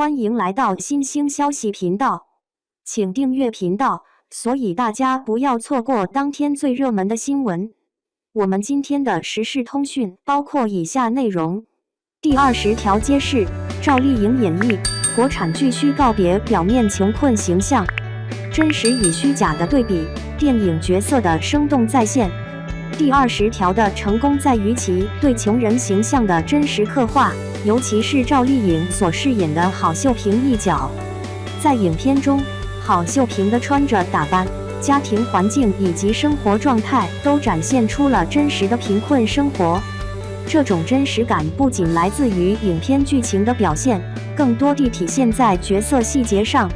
欢迎来到新兴消息频道，请订阅频道，所以大家不要错过当天最热门的新闻。我们今天的时事通讯包括以下内容：第20条揭示，赵丽颖演绎国产剧需告别表面穷困形象，真实与虚假的对比，电影角色的生动再现。第20条的成功在于其对穷人形象的真实刻画，尤其是赵丽颖所饰演的郝秀萍一角。在影片中，郝秀萍的穿着打扮、家庭环境以及生活状态都展现出了真实的贫困生活。这种真实感不仅来自于影片剧情的表现，更多地体现在角色细节上。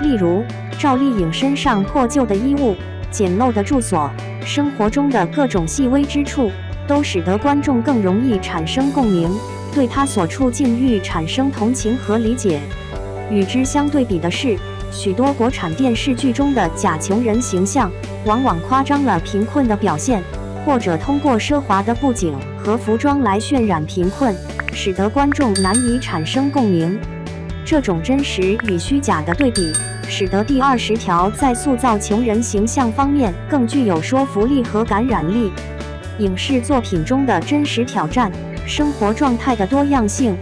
例如，赵丽颖身上破旧的衣物、简陋的住所，生活中的各种细微之处，都使得观众更容易产生共鸣，对她所处境遇产生同情和理解。与之相对比的是，许多国产电视剧中的假穷人形象，往往夸张了贫困的表现，或者通过奢华的布景和服装来渲染贫困，使得观众难以产生共鸣。这种真实与虚假的对比，使得第20条在塑造穷人形象方面更具有说服力和感染力。影视作品中的真实挑战，生活状态的多样性。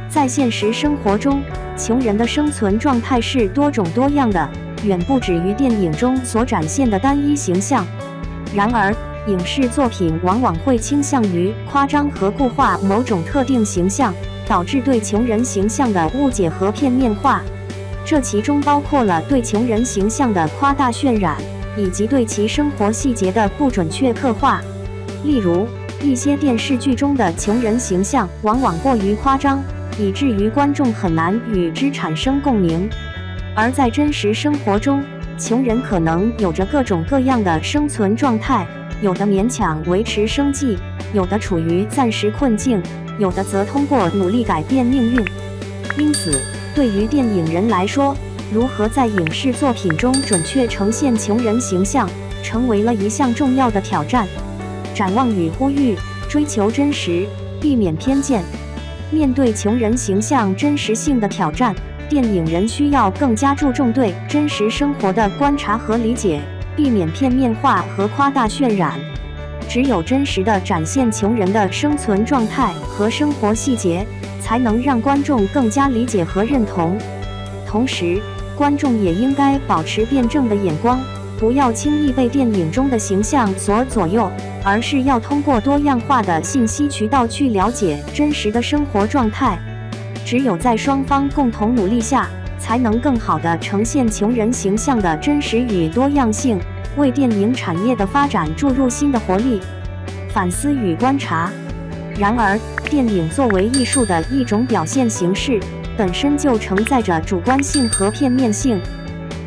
在现实生活中，穷人的生存状态是多种多样的，远不止于电影中所展现的单一形象。然而，影视作品往往会倾向于夸张和固化某种特定形象，导致对穷人形象的误解和片面化。这其中包括了对穷人形象的夸大渲染，以及对其生活细节的不准确刻画。例如，一些电视剧中的穷人形象往往过于夸张，以至于观众很难与之产生共鸣。而在真实生活中，穷人可能有着各种各样的生存状态，有的勉强维持生计，有的处于暂时困境，有的则通过努力改变命运。因此，对于电影人来说，如何在影视作品中准确呈现穷人形象，成为了一项重要的挑战。展望与呼吁，追求真实，避免偏见。面对穷人形象真实性的挑战，电影人需要更加注重对真实生活的观察和理解，避免片面化和夸大渲染。只有真实地展现穷人的生存状态和生活细节，才能让观众更加理解和认同。同时，观众也应该保持辩证的眼光，不要轻易被电影中的形象所左右，而是要通过多样化的信息渠道去了解真实的生活状态。只有在双方共同努力下，才能更好地呈现穷人形象的真实与多样性，为电影产业的发展注入新的活力。反思与观察。然而，电影作为艺术的一种表现形式，本身就承载着主观性和片面性。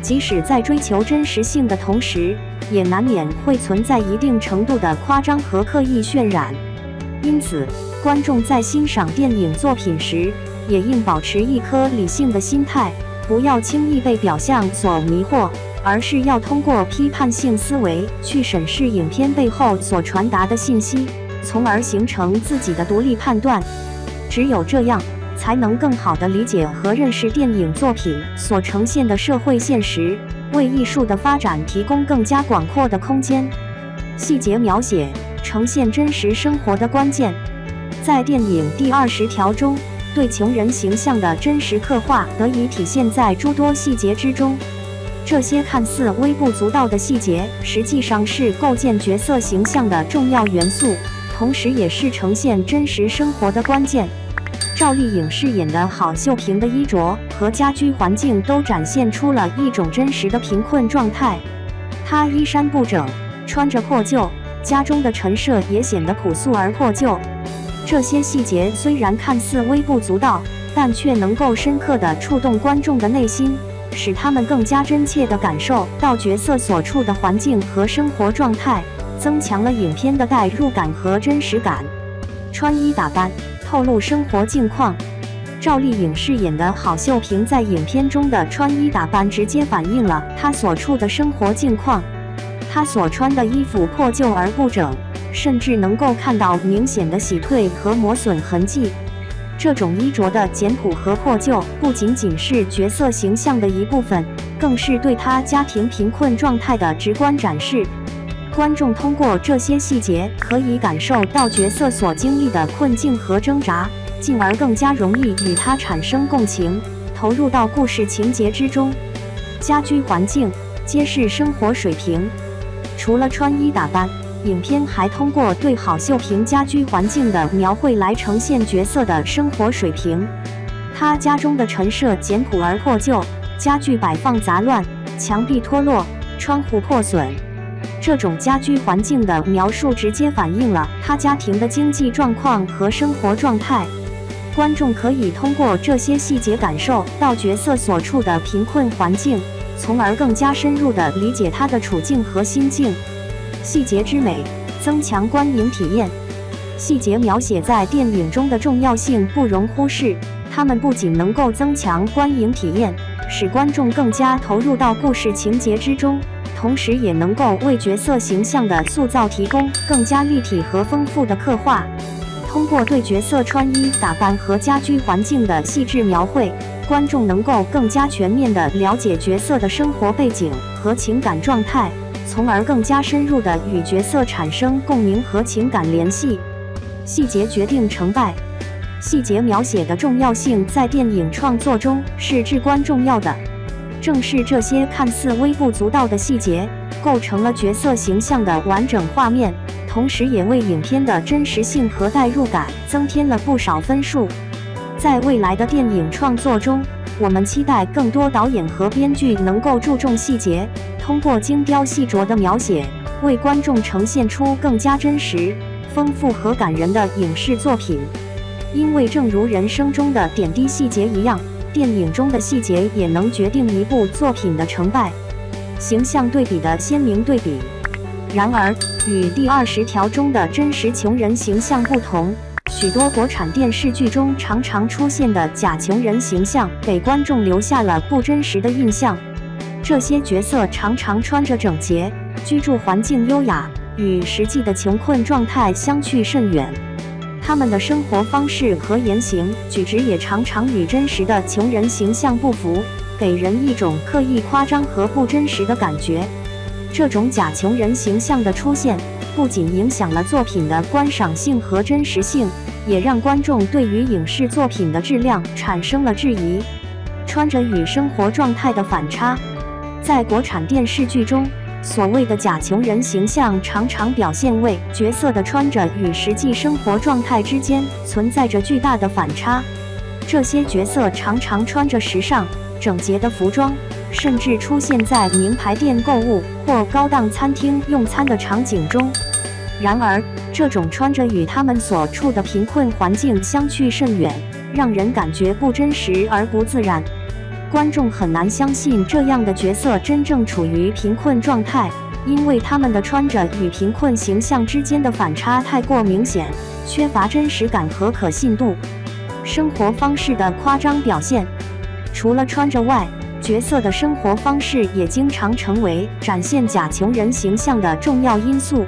即使在追求真实性的同时，也难免会存在一定程度的夸张和刻意渲染。因此，观众在欣赏电影作品时，也应保持一颗理性的心态，不要轻易被表象所迷惑，而是要通过批判性思维去审视影片背后所传达的信息，从而形成自己的独立判断。只有这样，才能更好地理解和认识电影作品所呈现的社会现实，为艺术的发展提供更加广阔的空间。细节描写，呈现真实生活的关键。在电影第20条中，对穷人形象的真实刻画得以体现在诸多细节之中。这些看似微不足道的细节，实际上是构建角色形象的重要元素，同时也是呈现真实生活的关键。赵丽颖饰演的郝秀萍的衣着和家居环境都展现出了一种真实的贫困状态。她衣衫不整，穿着破旧，家中的陈设也显得朴素而破旧。这些细节虽然看似微不足道，但却能够深刻地触动观众的内心，使他们更加真切地感受到角色所处的环境和生活状态，增强了影片的代入感和真实感。穿衣打扮透露生活境况。赵丽颖饰演的郝秀萍在影片中的穿衣打扮直接反映了她所处的生活境况。她所穿的衣服破旧而不整，甚至能够看到明显的洗褪和磨损痕迹。这种衣着的简朴和破旧，不仅仅是角色形象的一部分，更是对他家庭贫困状态的直观展示。观众通过这些细节，可以感受到角色所经历的困境和挣扎，进而更加容易与他产生共情，投入到故事情节之中。家居环境揭示生活水平。除了穿衣打扮，影片还通过对郝秀萍家居环境的描绘来呈现角色的生活水平。他家中的陈设简朴而破旧，家具摆放杂乱，墙壁脱落，窗户破损。这种家居环境的描述直接反映了他家庭的经济状况和生活状态。观众可以通过这些细节感受到角色所处的贫困环境，从而更加深入地理解他的处境和心境。细节之美，增强观影体验。细节描写在电影中的重要性不容忽视，它们不仅能够增强观影体验，使观众更加投入到故事情节之中，同时也能够为角色形象的塑造提供更加立体和丰富的刻画。通过对角色穿衣打扮和家居环境的细致描绘，观众能够更加全面地了解角色的生活背景和情感状态，从而更加深入地与角色产生共鸣和情感联系。细节决定成败。细节描写的重要性在电影创作中是至关重要的。正是这些看似微不足道的细节，构成了角色形象的完整画面，同时也为影片的真实性和代入感增添了不少分数。在未来的电影创作中，我们期待更多导演和编剧能够注重细节，通过精雕细琢的描写，为观众呈现出更加真实、丰富和感人的影视作品。因为正如人生中的点滴细节一样，电影中的细节也能决定一部作品的成败。形象对比的鲜明对比。然而，与第20条中的真实穷人形象不同，许多国产电视剧中常常出现的假穷人形象，给观众留下了不真实的印象。这些角色常常穿着整洁，居住环境优雅，与实际的穷困状态相去甚远。他们的生活方式和言行举止也常常与真实的穷人形象不符，给人一种刻意夸张和不真实的感觉。这种假穷人形象的出现，不仅影响了作品的观赏性和真实性，也让观众对于影视作品的质量产生了质疑。穿着与生活状态的反差。在国产电视剧中，所谓的假穷人形象常常表现为角色的穿着与实际生活状态之间存在着巨大的反差。这些角色常常穿着时尚、整洁的服装，甚至出现在名牌店购物或高档餐厅用餐的场景中。然而，这种穿着与他们所处的贫困环境相去甚远，让人感觉不真实而不自然。观众很难相信这样的角色真正处于贫困状态，因为他们的穿着与贫困形象之间的反差太过明显，缺乏真实感和可信度。生活方式的夸张表现。除了穿着外，角色的生活方式也经常成为展现假穷人形象的重要因素。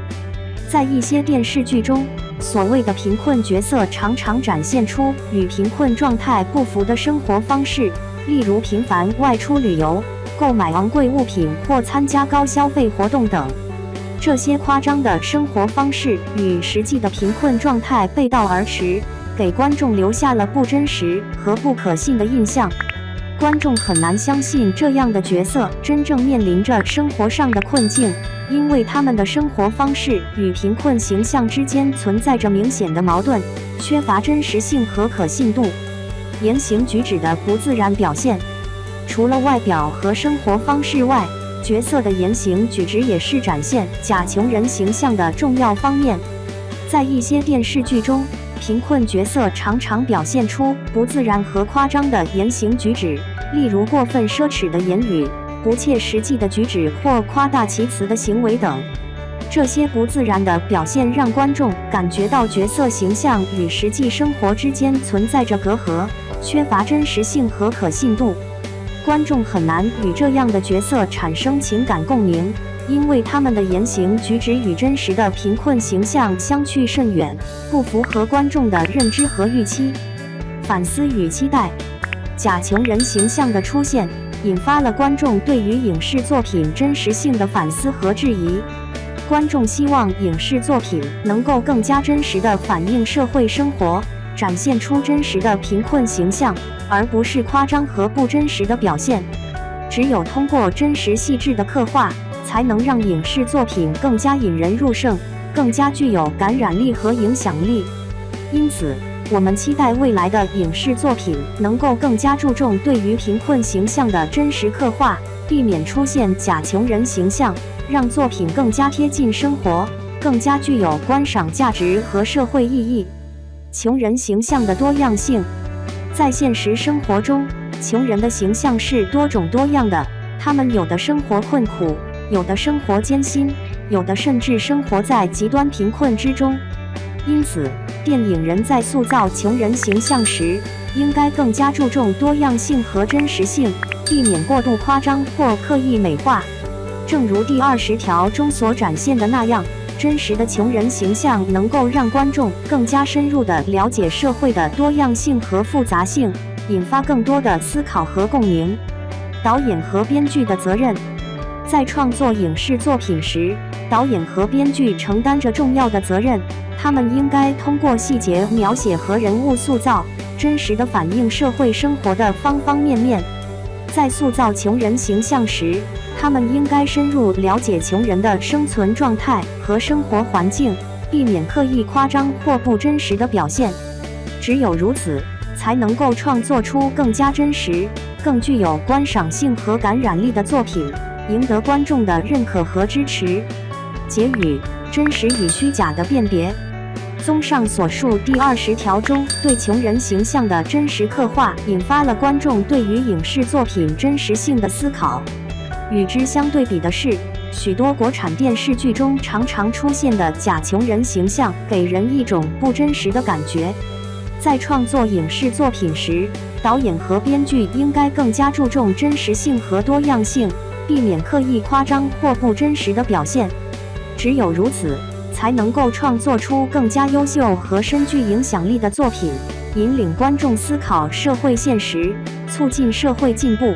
在一些电视剧中，所谓的贫困角色常常展现出与贫困状态不符的生活方式，例如频繁外出旅游、购买昂贵物品或参加高消费活动等。这些夸张的生活方式与实际的贫困状态背道而驰，给观众留下了不真实和不可信的印象。观众很难相信这样的角色真正面临着生活上的困境，因为他们的生活方式与贫困形象之间存在着明显的矛盾，缺乏真实性和可信度。言行举止的不自然表现。除了外表和生活方式外，角色的言行举止也是展现假穷人形象的重要方面。在一些电视剧中，贫困角色常常表现出不自然和夸张的言行举止，例如过分奢侈的言语、不切实际的举止或夸大其词的行为等。这些不自然的表现让观众感觉到角色形象与实际生活之间存在着隔阂，缺乏真实性和可信度。观众很难与这样的角色产生情感共鸣，因为他们的言行举止与真实的贫困形象相去甚远，不符合观众的认知和预期。反思与期待。假穷人形象的出现，引发了观众对于影视作品真实性的反思和质疑。观众希望影视作品能够更加真实地反映社会生活，展现出真实的贫困形象，而不是夸张和不真实的表现。只有通过真实细致的刻画，才能让影视作品更加引人入胜，更加具有感染力和影响力。因此，我们期待未来的影视作品能够更加注重对于贫困形象的真实刻画，避免出现假穷人形象，让作品更加贴近生活，更加具有观赏价值和社会意义。穷人形象的多样性。在现实生活中，穷人的形象是多种多样的，他们有的生活困苦，有的生活艰辛，有的甚至生活在极端贫困之中。因此，电影人在塑造穷人形象时，应该更加注重多样性和真实性，避免过度夸张或刻意美化。正如第20条中所展现的那样，真实的穷人形象能够让观众更加深入地了解社会的多样性和复杂性，引发更多的思考和共鸣。导演和编剧的责任。在创作影视作品时，导演和编剧承担着重要的责任，他们应该通过细节描写和人物塑造，真实地反映社会生活的方方面面。在塑造穷人形象时，他们应该深入了解穷人的生存状态和生活环境，避免刻意夸张或不真实的表现。只有如此，才能够创作出更加真实、更具有观赏性和感染力的作品，赢得观众的认可和支持。结语：真实与虚假的辨别。综上所述，第20条中对穷人形象的真实刻画，引发了观众对于影视作品真实性的思考。与之相对比的是，许多国产电视剧中常常出现的假穷人形象，给人一种不真实的感觉。在创作影视作品时，导演和编剧应该更加注重真实性和多样性，避免刻意夸张或不真实的表现。只有如此，才能够创作出更加优秀和深具影响力的作品，引领观众思考社会现实，促进社会进步。